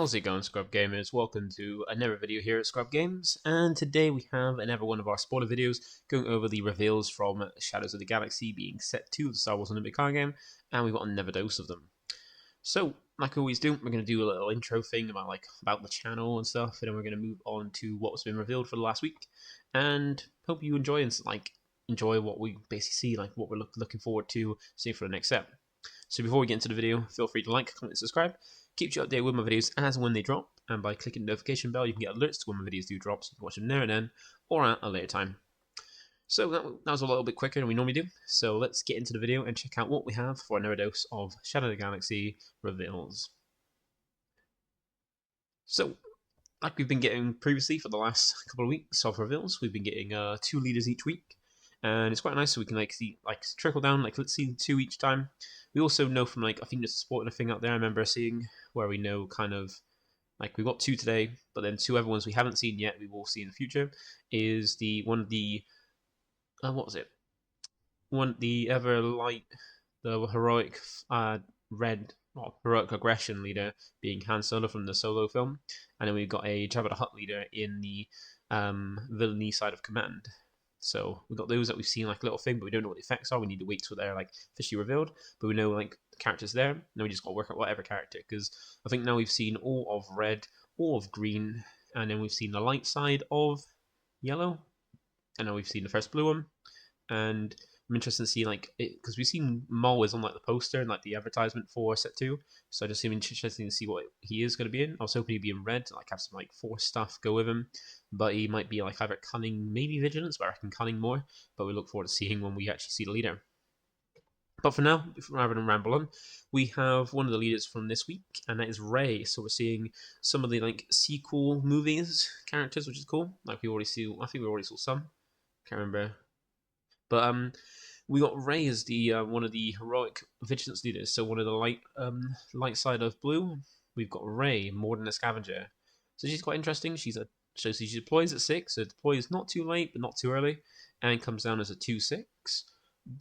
How's it going, Scrub Gamers? Welcome to another video here at Scrub Games, and today we have another one of our spoiler videos going over the reveals from Shadows of the Galaxy being set to the Star Wars Olympic card game, and we've got another dose of them. So, like I always do, we're going to do a little intro thing about the channel and stuff, and then we're going to move on to what's been revealed for the last week, and hope you enjoy and enjoy what we basically see, what we're looking forward to seeing for the next step. So before we get into the video, feel free to like, comment, and subscribe. Keeps you updated with my videos as and when they drop, and by clicking the notification bell you can get alerts to when my videos do drop, so you can watch them there and then, or at a later time. So that was a little bit quicker than we normally do, so let's get into the video and check out what we have for another dose of Shadow of the Galaxy reveals. So, like we've been getting previously for the last couple of weeks of reveals, we've been getting 2 leaders each week, and it's quite nice so we can see trickle down, let's see 2 each time. We also know from I think there's a sporting thing out there I remember seeing where we know we've got 2 today, but then 2 other ones we haven't seen yet we will see in the future is what was it? The heroic heroic aggression leader being Han Solo from the Solo film, and then we've got a Jabba the Hutt leader in the villainy side of command. So we've got those that we've seen a little thing, but we don't know what the effects are. We need to wait till they're officially revealed, but we know the characters there. And then we just got to work out whatever character, because I think now we've seen all of red, all of green, and then we've seen the light side of yellow, and now we've seen the first blue one. And I'm interested to see because we've seen Maul is on the poster and the advertisement for set 2, so I just seem interesting to see what he is going to be in. I was hoping he'd be in red, have some Force stuff go with him, but he might be either cunning, maybe vigilance, but I reckon cunning more. But we look forward to seeing when we actually see the leader. But for now, rather than ramble on, we have one of the leaders from this week, and that is Rey. So we're seeing some of the sequel movies characters, which is cool. I think we already saw some. Can't remember. But we got Rey as the one of the heroic vigilance leaders. So one of the light side of blue. We've got Rey, more than a scavenger. So she's quite interesting. She deploys at 6, so deploys not too late but not too early, and comes down as a 2/6.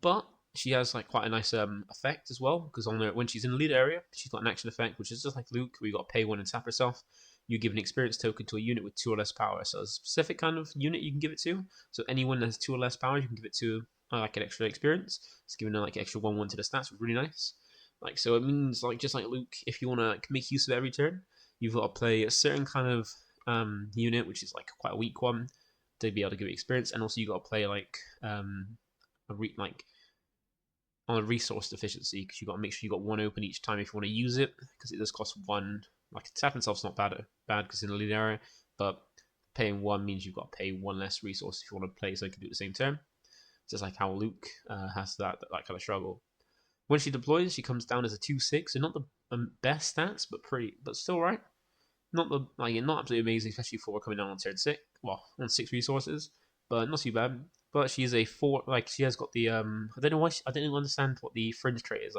But she has quite a nice effect as well, because when she's in the lead area, she's got an action effect, which is just like Luke, where you got to pay 1 and tap herself. You give an experience token to a unit with 2 or less power. So a specific kind of unit you can give it to. So anyone that has 2 or less power, you can give it to an extra experience. It's giving her extra 1/1 to the stats, which is really nice. So it means just like Luke, if you want to make use of it every turn, you've got to play a certain kind of unit, which is quite a weak one, to be able to give it experience, and also you got to play on a resource deficiency, because you got to make sure you got 1 open each time if you want to use it, because it does cost 1. Tap itself's not bad because in the lead area, but paying 1 means you've got to pay 1 less resource if you want to play, so you can do it at the same turn. Just like how Luke has that kind of struggle. When she deploys, she comes down as a 2/6, so not the best stats, but still right. Not not absolutely amazing, especially for coming down on turn 6. Well, on 6 resources, but not too bad. But she's a 4. She has got the I don't know why. I don't understand what the fringe trait is.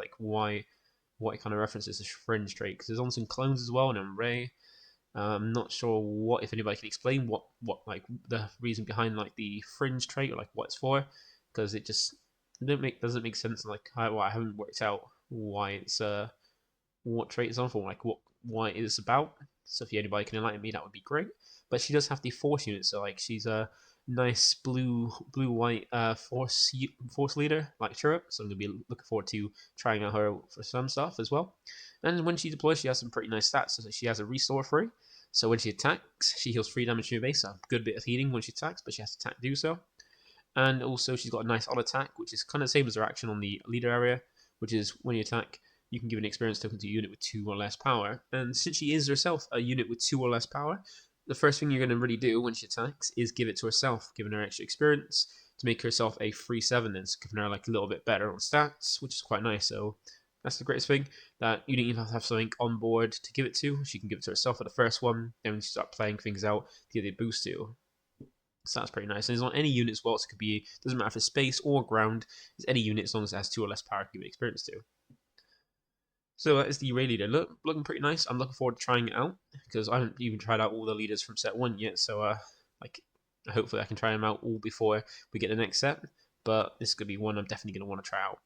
What kind of references to fringe trait, because there's on some clones as well, and then Rey. I'm not sure if anybody can explain what the reason behind the fringe trait, or what it's for, because it just doesn't make sense. I haven't worked out why it's what trait it's on for, why it's about. So if anybody can enlighten me, that would be great. But she does have the Force unit, so she's a nice blue-white force leader like Chirrup, so I'm going to be looking forward to trying out her for some stuff as well. And when she deploys, she has some pretty nice stats. So she has a restore 3, so when she attacks, she heals 3 damage to your base, a good bit of healing when she attacks, but she has to do so. And also she's got a nice on attack, which is kind of the same as her action on the leader area, which is when you attack, you can give an experience token to a unit with 2 or less power. And since she is herself a unit with 2 or less power, the first thing you're going to really do when she attacks is give it to herself, giving her extra experience to make herself a 3/7, then, so giving her a little bit better on stats, which is quite nice. So that's the greatest thing, that you don't even have to have something on board to give it to. She can give it to herself for the first one, then when she starts playing things out, to give it a boost to. So that's pretty nice. And it's on any unit as well, so it could be, doesn't matter if it's space or ground, it's any unit as long as it has 2 or less power to give it experience to. So that is the Rey leader. Looking pretty nice. I'm looking forward to trying it out, because I haven't even tried out all the leaders from set 1 yet. So hopefully I can try them out all before we get the next set. But this is going to be one I'm definitely going to want to try out.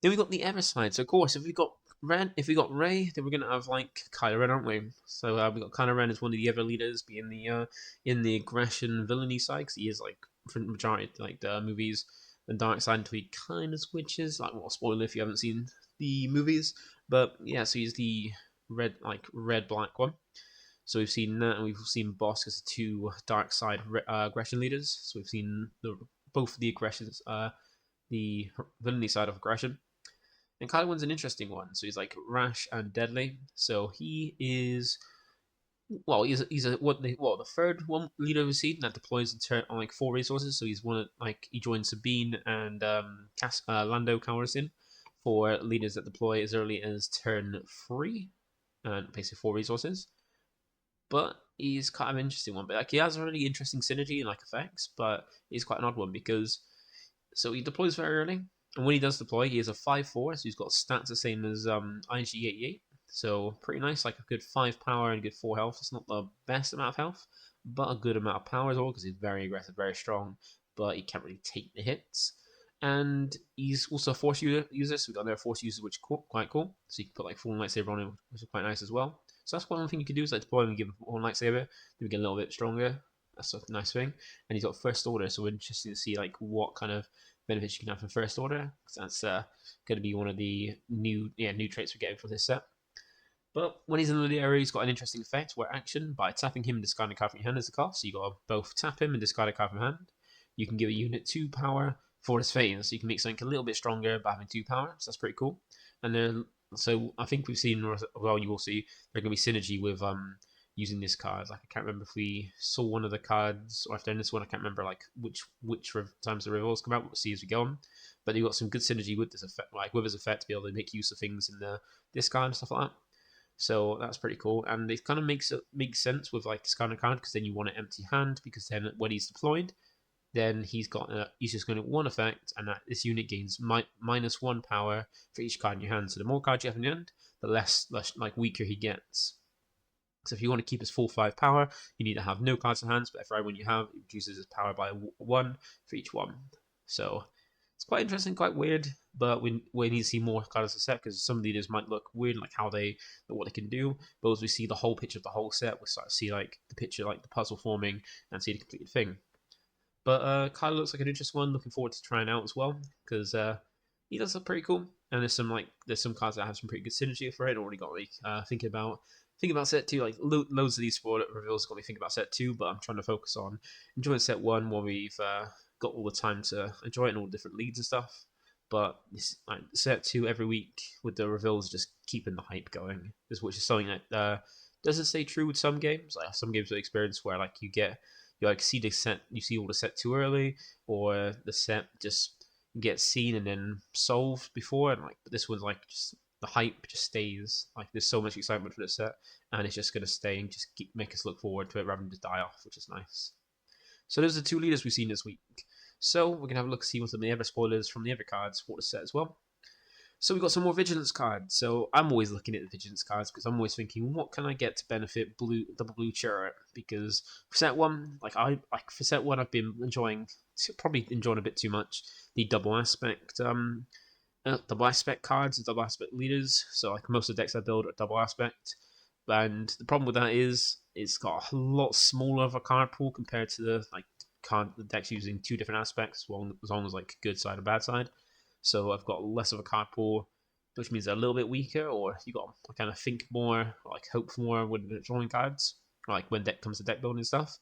Then we've got the other side. So of course, if we've got Ren, if we got Ray, then we're gonna have like Kylo Ren, aren't we? So we got Kylo Ren as one of the other leaders, being the in the aggression villainy side, because he is like for the majority of, like the movies, the dark side until he kind of switches. Like, well, spoiler if you haven't seen the movies, but yeah, so he's the red black one. So we've seen that, and we've seen Bosk as the two dark side aggression leaders. So we've seen both of the aggressions, the villainy side of aggression. And Kylo Ren's an interesting one. So he's like rash and deadly. So he is he's a the third one leader we've seen that deploys on like 4 resources. So he's one of, like, he joins Sabine and Lando Calrissian for leaders that deploy as early as turn 3 and basically 4 resources. But he's kind of an interesting one. But like, he has a really interesting synergy and like effects, but he's quite an odd one because so he deploys very early, and when he does deploy, he is a 5/4, so he's got stats the same as IG-88. So pretty nice, like a good 5 power and a good 4 health. It's not the best amount of health, but a good amount of power as well because he's very aggressive, very strong, but he can't really take the hits. And he's also a force user, so we got another force user, which is quite cool. So you can put like full lightsaber on him, which is quite nice as well. So that's one thing you can do is like deploy him and give him one lightsaber, then we get a little bit stronger. That's a nice thing. And he's got first order, so we're interested to see like what kind of benefits you can have from first order. That's going to be one of the new traits we're getting for this set. But when he's in the area, he's got an interesting effect where action, by tapping him and discarding a card from your hand as a cost. So you got to both tap him and discard a card from hand. You can give a unit 2 power for his phase, so you can make something a little bit stronger by having 2 power. So that's pretty cool. And then, so I think we've seen, well, you will see, there's going to be synergy with using this card. Like, I can't remember if we saw one of the cards or after this one. I can't remember like which times the reveals come out. We'll see as we go on. But you got some good synergy with this effect, like with his effect, to be able to make use of things in the discard and stuff like that. So that's pretty cool, and it kind of makes sense with like discarding a card because then you want an empty hand, because then when he's deployed, then he's just going to one effect, and that this unit gains -1 power for each card in your hand. So the more cards you have in your hand, the less like weaker he gets. So if you want to keep his full 5 power, you need to have no cards in hands, but for every one you have, it reduces his power by 1 for each one. So it's quite interesting, quite weird, but we need to see more cards of the set because some leaders might look weird, like what they can do. But as we see the whole picture of the whole set, we start to see like the picture, like the puzzle forming, and see the completed thing. But Kyle looks like an interesting one. Looking forward to trying out as well because he does look pretty cool. And there's some cards that have some pretty good synergy for it. Already got me thinking about set 2. Like loads of these spoiler reveals got me thinking about set 2, but I'm trying to focus on enjoying set 1 while we've got all the time to enjoy it and all the different leads and stuff. But like, set 2 every week with the reveals just keeping the hype going, which is something that doesn't stay true with some games. Like some games I experience where like you like see the set, you see all the set too early, or the set just gets seen and then solved before, and like this one's like just the hype just stays. Like there's so much excitement for this set, and it's just gonna stay and just make us look forward to it rather than just die off, which is nice. So those are the 2 leaders we've seen this week. So we're gonna have a look, see what some of the other spoilers from the other cards for the set as well. So we've got some more Vigilance cards. So I'm always looking at the Vigilance cards because I'm always thinking, what can I get to benefit double blue chariot? Because for set 1, for set 1, I've been probably enjoying a bit too much the double aspect cards and double aspect leaders. So like most of the decks I build are double aspect, and the problem with that is it's got a lot smaller of a card pool compared to the decks using 2 different aspects, as long as like good side and bad side. So I've got less of a card pool, which means they're a little bit weaker, or you got to kind of think more, or like hope more when drawing cards, or like when deck comes to deck building stuff.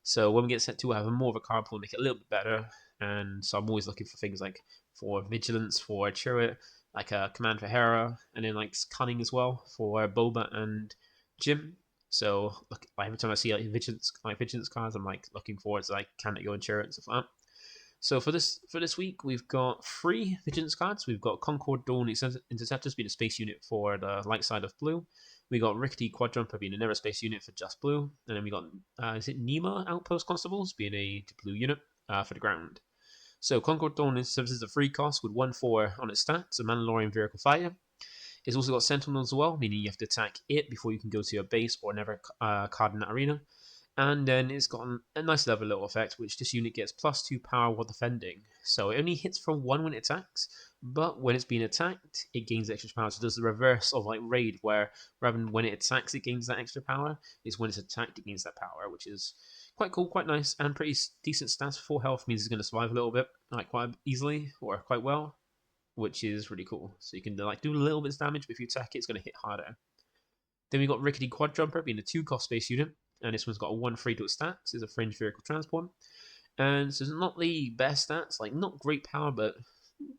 So when we get set 2, I have more of a card pool, make it a little bit better. And so I'm always looking for things like for Vigilance, for Chariot, like a Command for Hera, and then like Cunning as well for Boba and Jim. So look, every time I see like Vigilance cards, I'm like looking forward to like can it go in Chariot and stuff like that. So for this week, we've got 3 Vigilance cards. We've got Concord Dawn Interceptors being a space unit for the light side of blue. We got Rickety Quadjumper being an aerospace unit for just blue. And then we got is it Nima Outpost Constables being a blue unit for the ground. So Concord Dawn Interceptors is a free cost with 1/4 on its stats, a Mandalorian vehicle fighter. It's also got Sentinel as well, meaning you have to attack it before you can go to your base or another card in that arena. And then it's got a nice level little effect, which this unit gets +2 power while defending. So it only hits for 1 when it attacks, but when it's being attacked, it gains extra power. So it does the reverse of like Raid, where rather than when it attacks, it gains that extra power. It's when it's attacked, it gains that power, which is quite cool, quite nice, and pretty decent stats. 4 health means it's going to survive a little bit, like quite easily or quite well, which is really cool. So you can like do a little bit of damage, but if you attack it, it's going to hit harder. Then we got Rickety Quad Jumper being a 2-cost space unit, and this one's got a 1/3 to its stats. It's a fringe vehicle transport, and so it's not the best stats, like not great power, but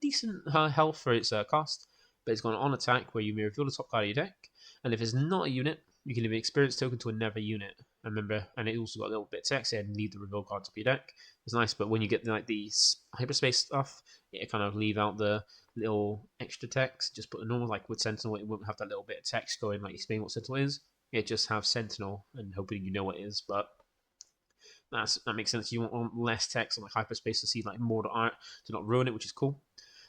decent health for its cost. But it's got an on attack where you may reveal the top card of your deck, and if it's not a unit, you can give an experience token to another unit. I remember, and it also got a little bit of text saying leave the reveal cards up your deck. It's nice, but when you get like the hyperspace stuff, it kind of leave out the little extra text. Just put the normal, like with Sentinel, it won't have that little bit of text going like explain what Sentinel is. It just have Sentinel and hoping you know what it is, but that makes sense. You want less text on like hyperspace to see like more the art to not ruin it, which is cool.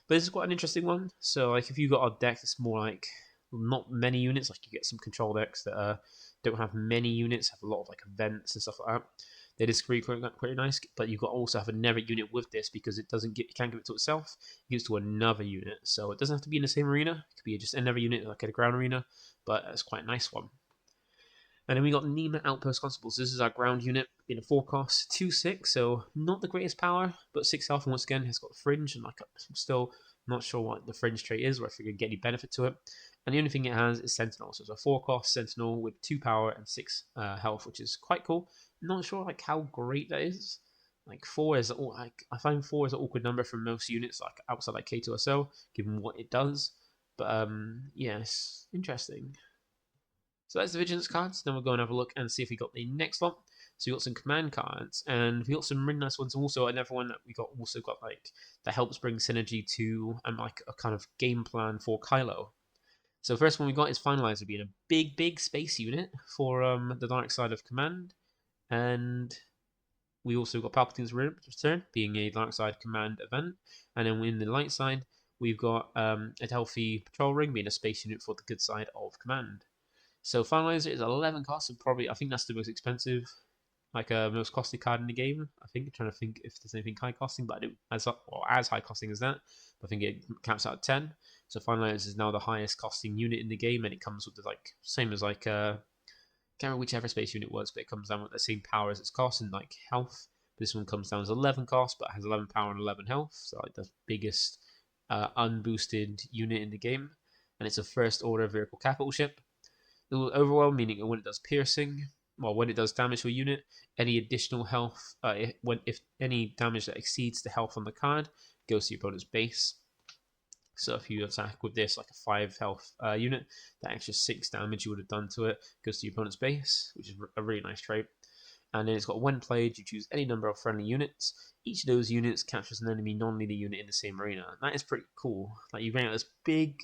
But this is quite an interesting one. So like if you got a deck that's more like not many units, like you get some control decks that don't have many units, have a lot of like events and stuff like that. They disagree quite nice, but you've got to also have another unit with this because it can't give it to itself. It gives to another unit, so it doesn't have to be in the same arena. It could be just another unit like at a ground arena, but it's quite a nice one. And then we got Nima Outpost Constables. This is our ground unit in a 4-cost, 2/6, so not the greatest power, but 6 health. And once again, has got fringe, and like I'm still not sure what the fringe trait is, or if you can get any benefit to it. And the only thing it has is Sentinel, so it's a 4-cost Sentinel with 2 power and 6 health, which is quite cool. Not sure like how great that is. Like 4 is like I find 4 is an awkward number for most units, like outside like K2SO, given what it does. But yes, interesting. So that's the Vigilance cards. Then we'll go and have a look and see if we got the next one. So we got some command cards, and we got some really nice ones. Also, another one that we got also got like that helps bring synergy to and like a kind of game plan for Kylo. So first one we got is Finalizer, being a big space unit for the dark side of command, and we also got Palpatine's Return, being a dark side command event, and then in the light side we've got a healthy patrol ring, being a space unit for the good side of command. So Finalizer is 11 costs, and probably I think that's the most expensive, like most costly card in the game. I think I'm trying to think if there's anything high costing, but I don't as high costing as that. But I think it caps out at 10. So Finalizer is now the highest costing unit in the game, and it comes with the like same as like can't remember whichever space unit was, but it comes down with the same power as its cost and like health. This one comes down as 11 cost, but has 11 power and 11 health, so like the biggest unboosted unit in the game. And it's a first order vehicle capital ship. It will overwhelm, meaning when it does piercing, well, when it does damage to a unit, any additional health, if any damage that exceeds the health on the card goes to your opponent's base. So if you attack with this, like a 5 health unit, that extra 6 damage you would have done to it goes to your opponent's base, which is a really nice trait. And then it's got when played, you choose any number of friendly units. Each of those units captures an enemy non-leader unit in the same arena. And that is pretty cool. Like you bring out this big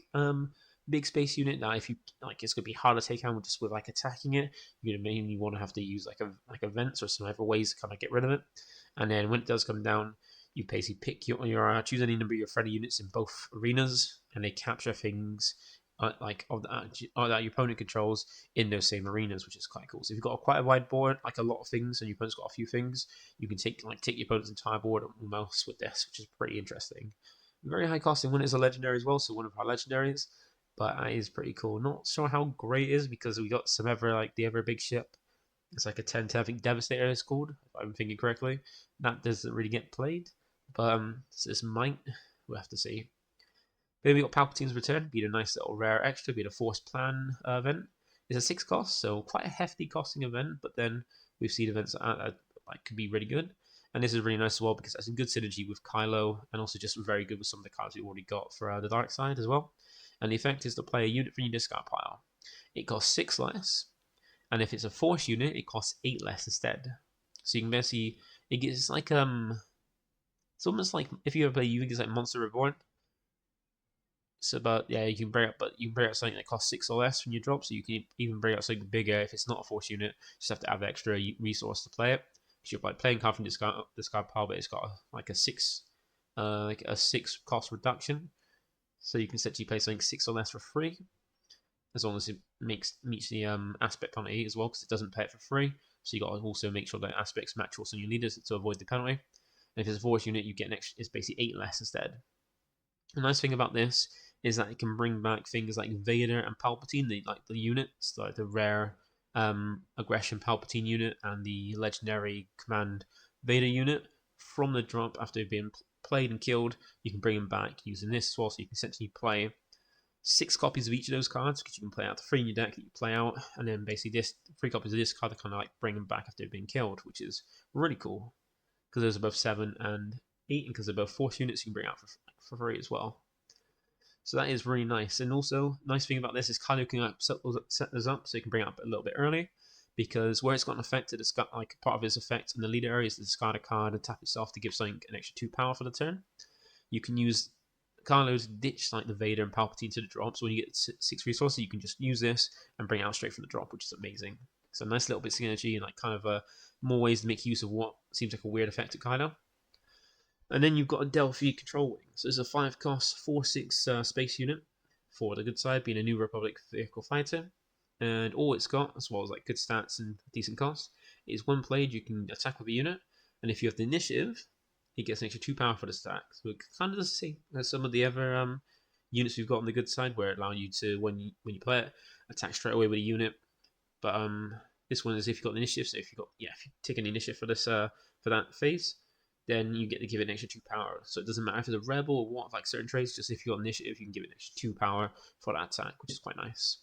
space unit. Now, if you like, it's gonna be hard to take out just with like attacking it. You're gonna mainly want to have to use like events or some other ways to kind of get rid of it. And then when it does come down, you basically pick your choose any number of your friendly units in both arenas, and they capture things that your opponent controls in those same arenas, which is quite cool. So if you've got quite a wide board, like a lot of things, and your opponent's got a few things, you can take your opponent's entire board almost with this, which is pretty interesting. Very high costing when it's a legendary as well, so one of our legendaries. But that is pretty cool. Not sure how great it is because we got some other like the other big ship. It's like a 10-10, I think Devastator is called, if I'm thinking correctly. That doesn't really get played, but this might. We'll have to see. Then we got Palpatine's Return, being a nice little rare extra, being a Forced Plan event. It's a 6 cost, so quite a hefty costing event, but then we've seen events that like could be really good. And this is really nice as well because it has some good synergy with Kylo, and also just very good with some of the cards we already got for the dark side as well. And the effect is to play a unit from your discard pile. It costs 6 less, and if it's a Force unit, it costs 8 less instead. So you can basically, it's like it's almost like if you ever play, you think it's like Monster Reborn. So, but yeah, you can bring out something that costs 6 or less from your drop. So you can even bring out something bigger if it's not a Force unit. Just have to have extra resource to play it. Because you're like playing card from discard pile, but it's got like a 6 cost reduction. So you can essentially play something 6 or less for free, as long as it meets the aspect on 8 as well, because it doesn't pay it for free. So you got to also make sure that aspects match also your leaders to avoid the penalty. And if it's a force unit, you get an extra, it's basically 8 less instead. The nice thing about this is that it can bring back things like Vader and Palpatine, the units, like the rare aggression Palpatine unit and the legendary command Vader unit from the drop after they've been played and killed. You can bring them back using this as well, so you can essentially play 6 copies of each of those cards, because you can play out the 3 in your deck that you play out, and then basically 3 copies of this card that kind of like bring them back after they've been killed, which is really cool because those are both 7 and 8, and because they're both force units, you can bring out for free as well. So that is really nice. And also, nice thing about this is Kylo can set those up so you can bring it up a little bit early, because where it's got an effect to discard, like part of its effect in the leader area is to discard a card and tap itself to give something an extra 2 power for the turn. You can use Kylo's ditch like the Vader and Palpatine to the drop, so when you get 6 resources, you can just use this and bring it out straight from the drop, which is amazing. So nice little bit of synergy and like kind of more ways to make use of what seems like a weird effect to Kylo. And then you've got a Delphi control wing. So it's a 5-cost 4/6 space unit for the good side, being a New Republic vehicle fighter. And all it's got, as well as like good stats and decent cost, is when played, you can attack with a unit, and if you have the initiative, it gets an extra 2 power for the stack. So it kind of does the same as some of the other units we've got on the good side, where it allows you to, when you play it, attack straight away with a unit. But this one is if you've got the initiative. So if you take an initiative for this for that phase, then you get to give it an extra 2 power. So it doesn't matter if it's a rebel or what, like certain traits, just if you got initiative, you can give it an extra 2 power for that attack, which is quite nice.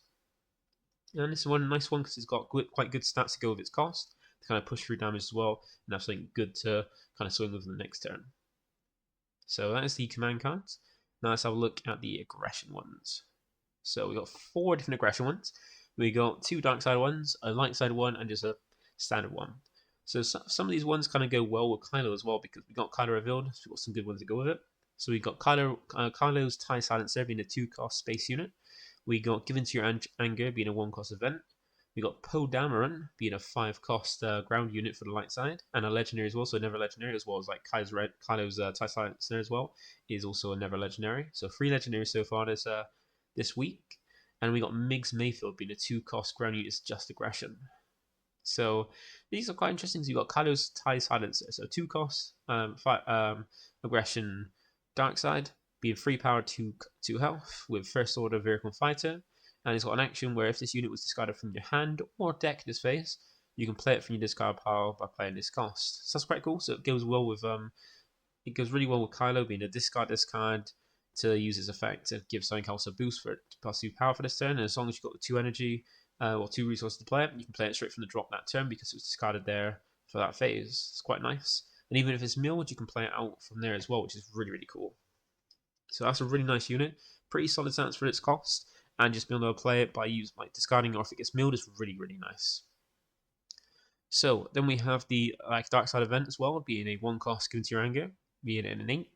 And this is one nice one because it's got quite good stats to go with its cost, to kind of push through damage as well, and have something good to kind of swing with in the next turn. So that is the command cards. Now let's have a look at the aggression ones. So we got 4 different aggression ones. We got 2 dark side ones, a light side one, and just a standard one. So some of these ones kind of go well with Kylo as well, because we got Kylo revealed, so we've got some good ones to go with it. So we got Kylo's TIE Silencer being a 2-cost space unit. We got Given to Your Anger being a 1-cost event. We got Poe Dameron being a 5-cost ground unit for the light side, and a legendary as well, so never legendary, as well as like Kylo's TIE Silencer as well is also a never legendary. So 3 legendaries so far this week. And we got Migs Mayfield being a 2-cost ground unit, is just aggression. So these are quite interesting. So you got Kylo's TIE Silencer, so 2 costs, aggression, dark side, being 3 power, 2 health with first order vehicle fighter, and it's got an action where if this unit was discarded from your hand or deck in this phase, you can play it from your discard pile by playing this cost. So that's quite cool. So it goes well with it goes really well with Kylo being a discard this card to use its effect to give something else a boost for it, plus 2 power for this turn, and as long as you've got the 2 energy. Or 2 resources to play it, you can play it straight from the drop that turn because it was discarded there for that phase. It's quite nice. And even if it's milled, you can play it out from there as well, which is really, really cool. So that's a really nice unit. Pretty solid stats for its cost, and just being able to play it by discarding, or if it gets milled is really, really nice. So then we have the dark side event as well, being a 1-cost Given to Your Anger, being an 8.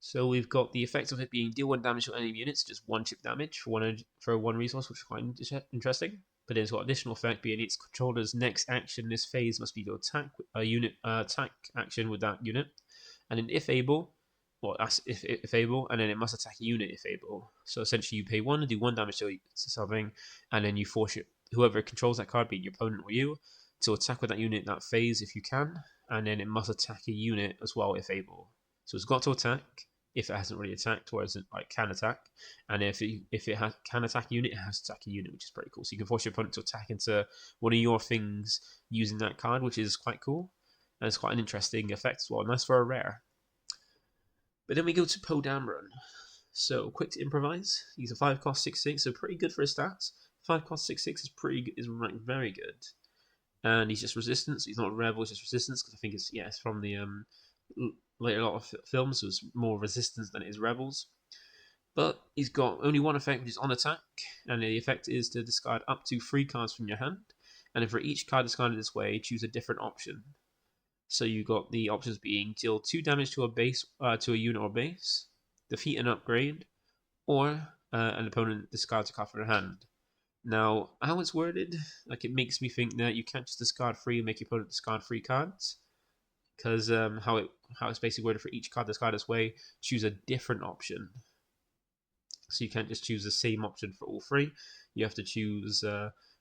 So we've got the effect of it being deal 1 damage to enemy units, just 1 chip damage for 1 resource, which is quite interesting. But it's got additional effect being its controller's next action in this phase must be to attack a unit attack action with that unit, and then if able, well that's if able, and then it must attack a unit if able. So essentially you pay 1 and do 1 damage to something, and then you force whoever controls that card, be it your opponent or you, to attack with that unit that phase if you can, and then it must attack a unit as well if able. So it's got to attack if it hasn't really attacked, or it can attack, and if it can attack a unit, it has to attack a unit, which is pretty cool. So you can force your opponent to attack into one of your things using that card, which is quite cool, and it's quite an interesting effect as well. Nice for a rare. But then we go to Poe Dameron. So quick to improvise. He's a 5-cost 6/6, so pretty good for his stats. 5-cost 6/6 is ranked very good, and he's just resistance. He's not a rebel, he's just resistance, because I think it's from the later a lot of films, so it's more resistance than it is rebels. But he's got only 1 effect, which is on attack, and the effect is to discard up to 3 cards from your hand, and for each card discarded this way, choose a different option. So you got the options being deal 2 damage to a base, to a unit or base, defeat an upgrade, or an opponent discards a card from their hand. Now, how it's worded, it makes me think that you can't just discard 3 and make your opponent discard 3 cards. Because how it's basically worded, for each card discarded this way, choose a different option. So you can't just choose the same option for all 3. You have to choose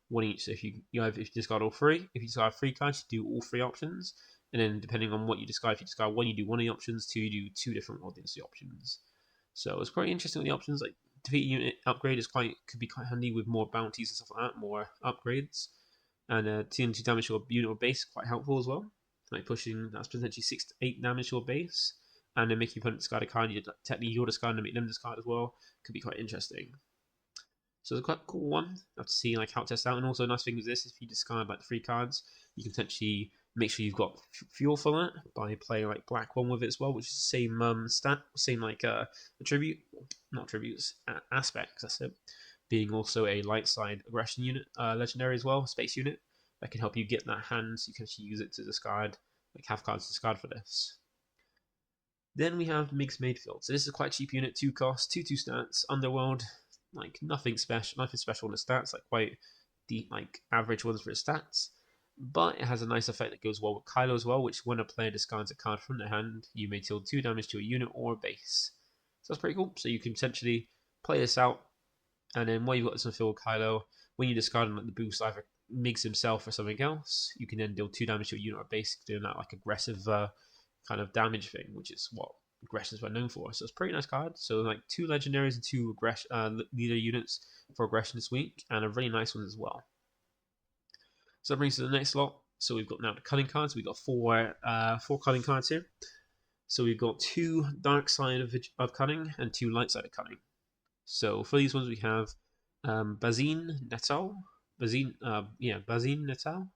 one each. So if if you discard all three, if you discard 3 cards, you do all 3 options. And then depending on what you discard, if you discard 1, you do 1 of the options. 2, you do 2 different Audiency options. So it's quite interesting with the options. Like defeat unit upgrade could be quite handy with more bounties and stuff like that, more upgrades. And 2 damage to your unit or base, quite helpful as well. Like pushing, that's potentially 6 to 8 damage to your base. And then make your opponent discard a card. Technically, you're discarding to make them discard as well. Could be quite interesting. So it's a quite cool one. I have to see like how it tests out. And also a nice thing with this, if you discard like the 3 cards, you can potentially make sure you've got fuel for that by playing like black one with it as well, which is the same stat, same like attribute, not attributes, aspects. That's it. Being also a light side aggression unit, legendary as well, space unit that can help you get that hand, so you can actually use it to discard, like have cards to discard for this. Then we have Mixed Madefield. So this is quite a cheap unit, 2 cost, 2/2 stats, Underworld, like nothing special in the stats, like quite deep, like average ones for its stats. But it has a nice effect that goes well with Kylo as well, which when a player discards a card from their hand, you may deal 2 damage to a unit or a base. So that's pretty cool. So you can potentially play this out, and then while you've got this on field Kylo, when you discard him, like the boost either Migs himself or something else, you can then deal 2 damage to a unit or base, doing that like aggressive kind of damage thing, which is what aggressions were known for. So it's a pretty nice card. So like 2 legendaries and 2 leader units for aggression this week, and a really nice one as well. So that brings us to the next lot. So we've got now the cunning cards. We've got four cunning cards here. So we've got 2 dark side of cunning and 2 light side of cunning. So for these ones we have Bazine Netal. Bazine Netal.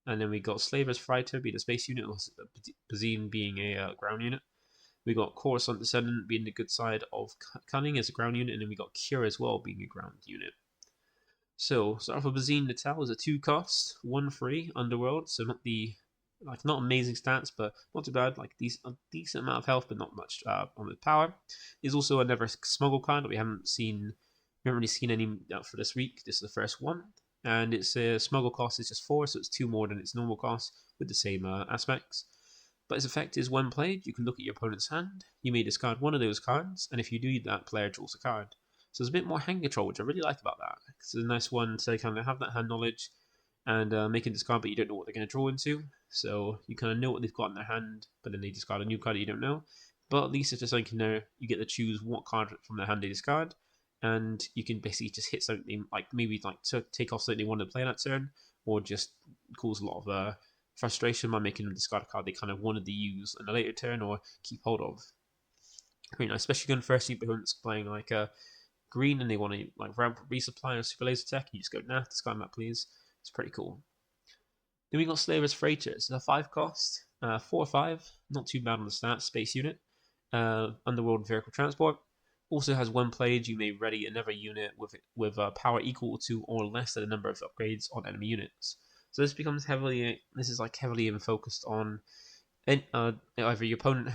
And then we got Slaver's Fighter being a space unit, Bazine being a ground unit. We got Coruscant Descendant being the good side of Cunning as a ground unit, and then we got Kira as well being a ground unit. So start off with Bazine Natal is a 2 cost, 1 free Underworld, so not amazing stats, but not too bad. Like a decent amount of health, but not much on the power. Is also another smuggle card that we haven't really seen any for this week. This is the first one, and its smuggle cost is just 4, so it's 2 more than its normal cost with the same aspects. But its effect is when played, you can look at your opponent's hand. You may discard one of those cards, and if you do, that player draws a card. So there's a bit more hand control, which I really like about that. It's a nice one to kind of have that hand knowledge and make a discard, but you don't know what they're going to draw into. So you kind of know what they've got in their hand, but then they discard a new card that you don't know. But at least if there's something in there, you get to choose what card from their hand they discard, and you can basically just hit something like maybe like to take off something they want to play that turn, or just cause a lot of frustration by making them discard a card they kind of wanted to use in a later turn or keep hold of. Very nice, especially going first opponents playing like green and they want to like ramp resupply or super laser tech, you just go nah, discard that please. It's pretty cool. Then we got Slaver's Freighter. It's a 5 cost, 4/5, not too bad on the stats. Space unit, underworld vehicle transport. Also has when played, you may ready another unit with power equal to or less than the number of upgrades on enemy units. So this becomes heavily focused on either your opponent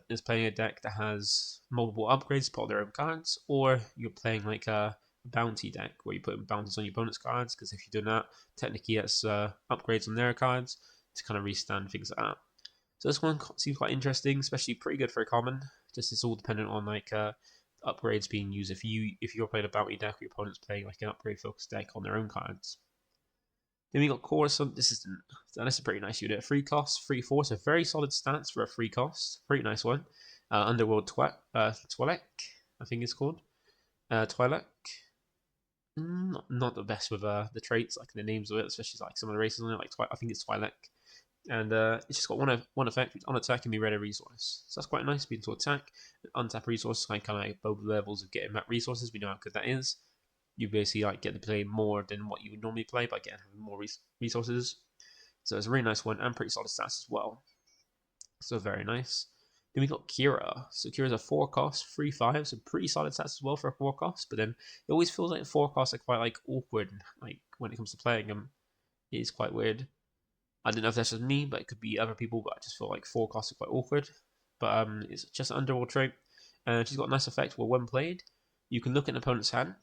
is playing a deck that has multiple upgrades put on their own cards, or you're playing like a bounty deck where you put bounties on your opponent's cards, because if you do that, technically that's upgrades on their cards to kind of restand things like that. So this one seems quite interesting, especially pretty good for a common. Just it's all dependent on like upgrades being used. If you're playing a bounty deck, your opponent's playing like an upgrade focused deck on their own cards. Then we got Coruscant Descendant. So that's a pretty nice unit. 3 cost, 3/4, so very solid stats for a 3 cost. Pretty nice one. Underworld Twi'lek, I think it's called. Twi'lek. Not the best with the traits, like the names of it, especially like some of the races on it. Like I think it's Twi'lek. And it's just got one effect, which on attack can be red a resource. So that's quite nice, being to attack. Untap resources, kind of like both levels of getting that resources. We know how good that is. You basically like get to play more than what you would normally play by getting more resources. So it's a really nice one and pretty solid stats as well. So very nice. Then we got Kira. So Kira's a 4 cost, 3/5, so pretty solid stats as well for a 4 cost. But then it always feels like 4 costs are quite like awkward, like when it comes to playing them. It is quite weird. I don't know if that's just me, but it could be other people. But I just feel like 4 costs are quite awkward. But it's just an underworld trait, and she's got a nice effect where when played, you can look at an opponent's hand.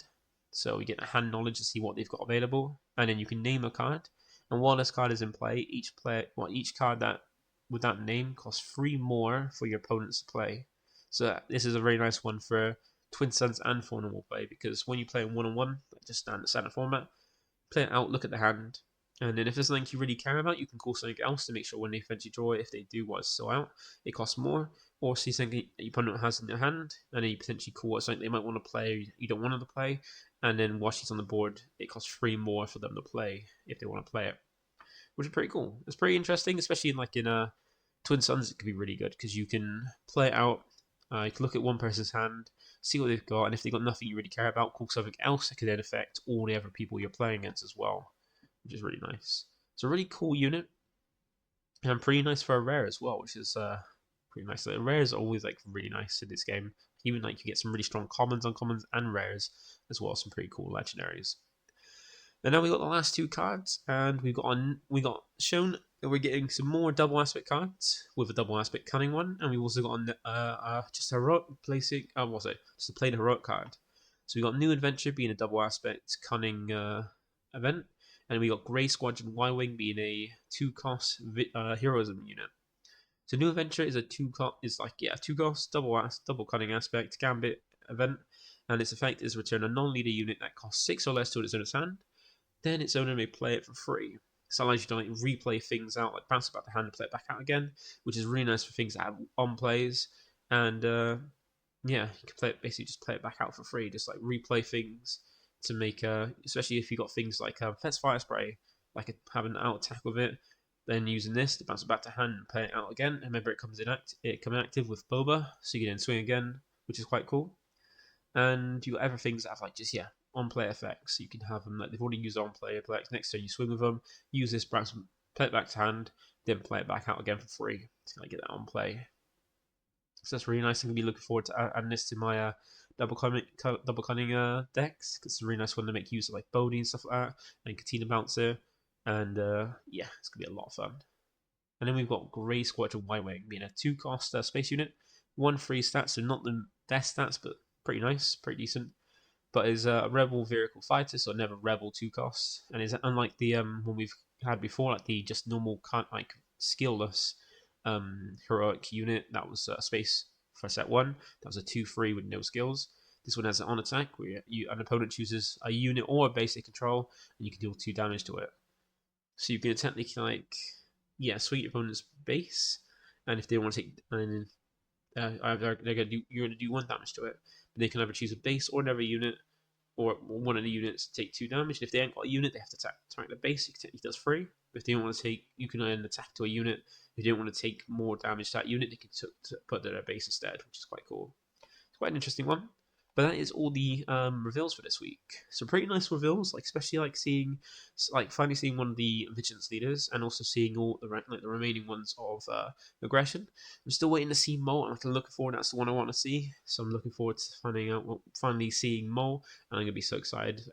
So you get a hand knowledge to see what they've got available, and then you can name a card. And while this card is in play, each card that with that name costs 3 more for your opponents to play. So this is a very nice one for Twin Suns and for normal play, because when you play in 1-on-1, just standard format, play it out, look at the hand, and then if there's something you really care about, you can call something else to make sure when they eventually draw it, if they do what is still out, it costs more. Or see something that your opponent has in their hand, and then you potentially call it something they might want to play, you don't want them to play, and then once it's on the board, it costs 3 more for them to play if they want to play it, which is pretty cool. It's pretty interesting, especially in Twin Suns. It could be really good because you can play it out. You can look at one person's hand, see what they've got, and if they've got nothing you really care about, call something else that could then affect all the other people you're playing against as well, which is really nice. It's a really cool unit, and pretty nice for a rare as well, which is pretty nice. So rare is always like really nice in this game. Even like you get some really strong commons, uncommons, and rares as well. Some pretty cool legendaries. And now we got the last 2 cards, and we got shown that we're getting some more double aspect cards with a double aspect cunning one, and we've also got just a heroic placing. What's it? Just a plain heroic card. So we got new adventure being a double aspect cunning event, and we got Grey Squadron Y-wing being a 2-cost heroism unit. So new adventure is a 2-cost double cunning aspect gambit event, and its effect is return a non-leader unit that costs 6 or less to its owner's hand. Then its owner may play it for free. This allows you to like replay things out, like bounce back the hand and play it back out again, which is really nice for things that have on plays. And yeah, you can basically just play it back out for free, just like replay things to make, especially if you got things like Fetch Fire Spray, like having an out attack with it, then using this to bounce it back to hand and play it out again. And remember, it comes active with Boba, so you can then swing again, which is quite cool. And you got other things that have like just on play effects. So you can have them like they've already used on play effects. Next turn you swing with them, use this, play it back to hand, then play it back out again for free to like get that on play. So that's really nice. I'm gonna be looking forward to adding this to my double cunning decks, because it's a really nice one to make use of like Bodhi and stuff like that, and Katina Bouncer, and yeah, it's gonna be a lot of fun. And then we've got Grey Squadron Y-wing being a 2-cost space unit, 1 free stats, so not the best stats, but pretty nice, pretty decent. But is a rebel vehicle fighter, so never rebel 2 costs, and is unlike the one we've had before, like the just normal like skillless heroic unit that was space for set 1. That was a 2/3 with no skills. This one has an on attack where an opponent chooses a unit or a basic control, and you can deal 2 damage to it. So you can technically sweep your opponent's base, and if they want to take, and you're gonna do 1 damage to it. But they can either choose a base or another unit, or one of the units to take 2 damage. And if they ain't got a unit, they have to attack the base. He does 3. If they don't want to take, you can then attack to a unit. If they don't want to take more damage to that unit, they can put their base instead, which is quite cool. It's quite an interesting one. But that is all the reveals for this week. So pretty nice reveals, like especially like finally seeing one of the Vigilance leaders, and also seeing all the remaining ones of aggression. I'm still waiting to see Mole, and I'm looking forward. That's the one I want to see. So I'm looking forward to finally seeing Mole, and I'm gonna be so excited.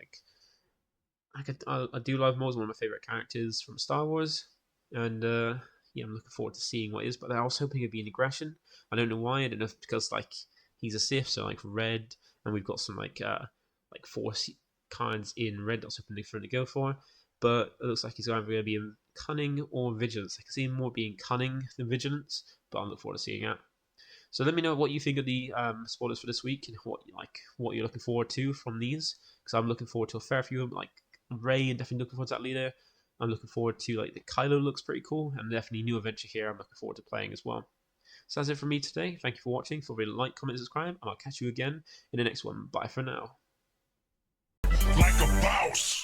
I do love Mole. He's one of my favorite characters from Star Wars, and yeah, I'm looking forward to seeing what it is. But I was hoping it'd be an aggression. I don't know why. I don't know if because he's a Sith, so like red. And we've got some like 4 cards in red that's hoping for him to go for. But it looks like he's either going to be in cunning or vigilance. I can see him more being cunning than vigilance, but I'm looking forward to seeing that. So let me know what you think of the spoilers for this week, and what you're looking forward to from these. Because I'm looking forward to a fair few of them, like Rey, and definitely looking forward to that leader. I'm looking forward to like the Kylo looks pretty cool, and definitely new adventure here. I'm looking forward to playing as well. So that's it from me today. Thank you for watching. Feel free to like, comment, subscribe, and I'll catch you again in the next one. Bye for now. Like a boss.